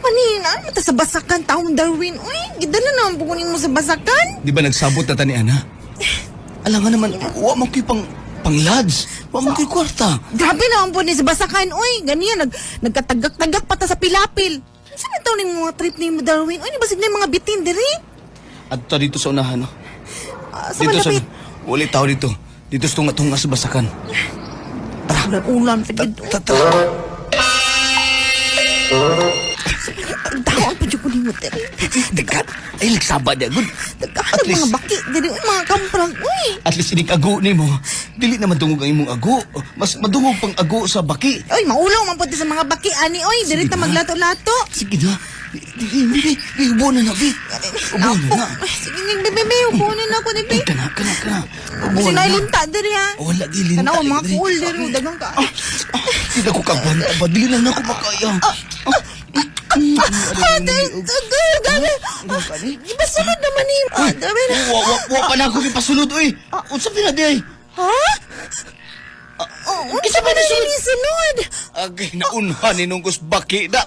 man ni, mata sa basakan, taong Darwin. Uy, gidala naman po kunin mo sa basakan. Di ba nagsabot na tani, Ana? Alam nga naman, wa mo kayo pang lads. Wa mo kayo kwarta. Grabe naman po ni sa basakan. Uy, ganyan, nagkatagak-tagak pata sa pilapil. Saan ito ni mga trip ni mo, Darwin? Uy, nabasig na yung mga bitin, diri. At dito sa unahan, no? Sa Dito malapit. Wali tao dito. Dito sa tunga-tunga sa basakan. Ulan, tigid. Tara. Tawang pa dyan ko ni mo, diri. Dekat. Ay, nagsaba niya, good. Nagkahanap mga baki, diri. Uy, mga kamprang. Uy. At least inig ago ni mo. Dili naman dungog ang imong ago. Mas madungog pang ago sa baki. Uy, maulaw man po sa mga baki, ani. Uy, diri ta na. maglato-lato. Sige na. Di, ubo na na, Bi. Ubo na na. Sige, bebe, ubunin ako ni Bi. Kana. Ubo na na. Sinailinta, diri ha. Wala, gilinta. Tanaw, mga cool, diri. Dagang ka. Hindi ko kagwanta ba? Dili na ako makaya. Gani. Iba sunod naman ni. Dami na. Wa pa na ako ipasunod, oy. Unsap din na di ay. Ha? Isa pa na sinisunod. Agay, naunhan ni nung baki na.